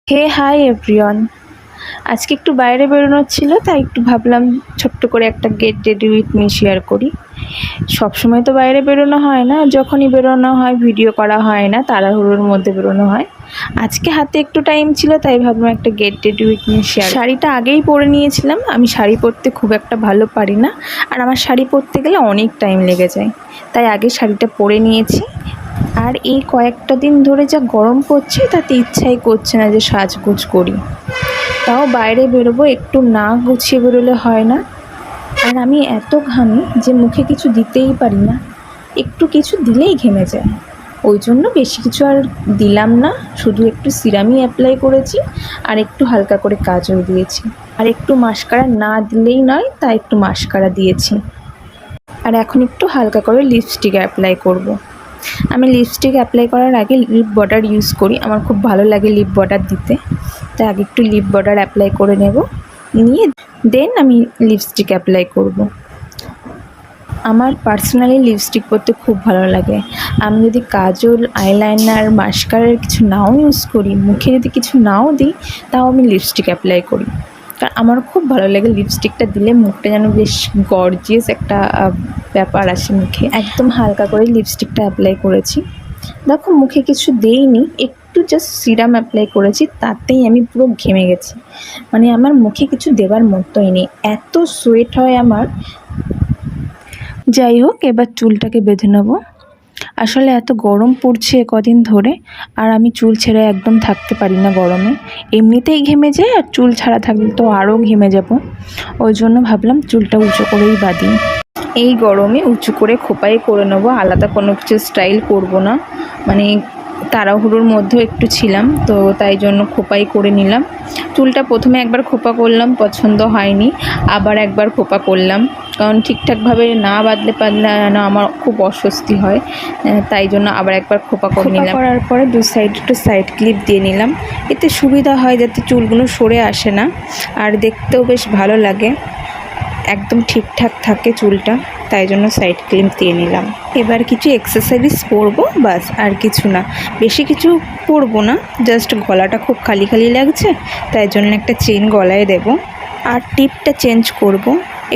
হে hi everyone. আজকে একটু বাইরে বেরোনোর ছিল, তাই একটু ভাবলাম ছোট্ট করে একটা get ready with me share করি। সবসময় তো বাইরে বেরোনো হয় না, যখনই বেরোনো হয় ভিডিও করা হয় না, তাড়াহুড়োর মধ্যে বেরোনো হয়। আজকে হাতে একটু টাইম ছিল, তাই ভাবলাম একটা get ready with me share. শাড়িটা আগেই পরে নিয়েছিলাম। আমি শাড়ি পরতে খুব একটা ভালো পারি না, আর আমার শাড়ি পরতে গেলে অনেক টাইম লেগে যায়, তাই আগে শাড়িটা পরে নিয়েছি। আর এই কয়েকটা দিন ধরে যা গরম পড়ছে, তাতে ইচ্ছাই করছে না যে সাজগোজ করি। তাও বাইরে বেরোবো, একটু না গুছিয়ে বেরোলে হয় না। আর আমি এত ঘামি যে মুখে কিছু দিতেই পারি না, একটু কিছু দিলেই ঘেমে যায়। ওই জন্য বেশি কিছু আর দিলাম না, শুধু একটু সিরামই অ্যাপ্লাই করেছি আর একটু হালকা করে কাজল দিয়েছি। আর একটু মাস্কারা না দিলেই নয়, তাই একটু মাস্কারা দিয়েছি। আর এখন একটু হালকা করে লিপস্টিক অ্যাপ্লাই করব। আমি লিপস্টিক অ্যাপ্লাই করার আগে লিপ বাটার ইউজ করি, আমার খুব ভালো লাগে লিপ বাটার দিতে, তাই আগে একটু লিপ বাটার অ্যাপ্লাই করে নেব, নিয়ে দেন আমি লিপস্টিক অ্যাপ্লাই করব। আমার পার্সোনালি লিপস্টিক পরতে খুব ভালো লাগে। আমি যদি কাজল, আইলাইনার, মাস্কারার কিছু নাও ইউজ করি, মুখে যদি কিছু নাও দিই, তাও আমি লিপস্টিক অ্যাপ্লাই করি। কারণ আমার খুব ভালো লাগে লিপস্টিকটা দিলে মুখটা যেন বেশ গর্জিয়াস একটা ব্যাপার আসে মুখে। একদম হালকা করে লিপস্টিকটা অ্যাপ্লাই করেছি। দেখো মুখে কিছু দেইনি, একটু জাস্ট সিরাম অ্যাপ্লাই করেছি, তাতেই আমি পুরো ঘেমে গেছি। মানে আমার মুখে কিছু দেবার মতোই নেই, এত সোয়েট হয় আমার। যাই হোক, এবার চুলটাকে বেঁধে নেবো। আসলে এত গরম পড়ছে কদিন ধরে, আর আমি চুল ছেড়ে একদম থাকতে পারি না গরমে। এমনিতেই ঘেমে যায়, আর চুল ছাড়া থাকলে তো আরও ঘেমে যাব। ওই জন্য ভাবলাম চুলটা উঁচু করেই বাঁধি। এই গরমে উঁচু করে খোপাই করে নেবো, আলাদা কোনো কিছু স্টাইল করব না। মানে তাড়াহুড়োর মধ্যেও একটু ছিলাম, তো তাই জন্য খোপাই করে নিলাম। চুলটা প্রথমে একবার খোপা করলাম, পছন্দ হয়নি, আবার একবার খোপা করলাম, কারণ ঠিকঠাকভাবে না বাঁধলে পারলে না আমার খুব অস্বস্তি হয়, তাই জন্য আবার একবার খোপা করে নিলাম। করার পরে দু সাইড একটু সাইড ক্লিপ দিয়ে নিলাম, এতে সুবিধা হয় যাতে চুলগুলো সরে আসে না, আর দেখতেও বেশ ভালো লাগে, একদম ঠিকঠাক থাকে চুলটা, তাই জন্য সাইড ক্লিপ দিয়ে নিলাম। এবার কিছু এক্সেসরিজ পরবো, বাস, আর কিছু না, বেশি কিছু পরবো না। জাস্ট গলাটা খুব খালি খালি লাগছে, তাই জন্য একটা চেন গলায় দেব। আর টিপটা চেঞ্জ করব,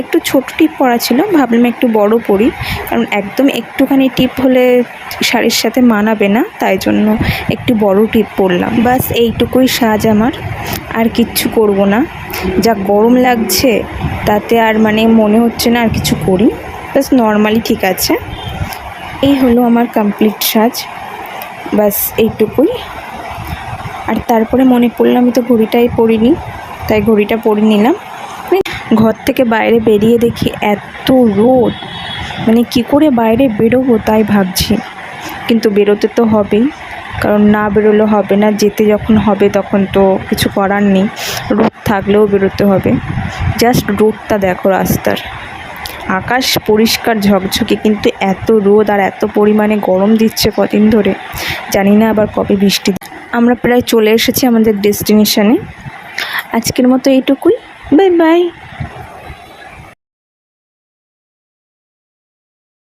একটু ছোট টিপ পরা ছিল, ভাবলাম একটু বড় পরি, কারণ একদম একটুখানি টিপ হলে শাড়ির সাথে মানাবে না, তাই জন্য একটু বড় টিপ পরলাম। বাস এইটুকুই সাজ আমার, আর কিচ্ছু করব না। যা গরম লাগছে তাতে আর মনে হচ্ছে না আর কিছু করি, বাস নর্মালি ঠিক আছে। এই হলো আমার কমপ্লিট সাজ, বাস এইটুকুই। আর তারপরে মনে পড়লো আমি তো ঘড়িটাই পরিনি, তাই ঘড়িটা পরে নিলাম। ঘর থেকে বাইরে বেরিয়ে দেখি এত রোদ, কি করে বাইরে বেরোবো তাই ভাবছি, কিন্তু বেরোতে তো হবেই, কারণ না বেরোলে হবে না। যেতে যখন হবে তখন তো কিছু করার নেই, রোদ থাকলেও বেরোতে হবে। জাস্ট রোদটা দেখো রাস্তার, আকাশ পরিষ্কার ঝকঝকে, কিন্তু এত রোদ আর এত পরিমাণে গরম দিচ্ছে কদিন ধরে, জানি না আবার কবে বৃষ্টি। আমরা প্রায় চলে এসেছি আমাদের ডেস্টিনেশনে। আজকের মতো এইটুকুই, বাই বাই।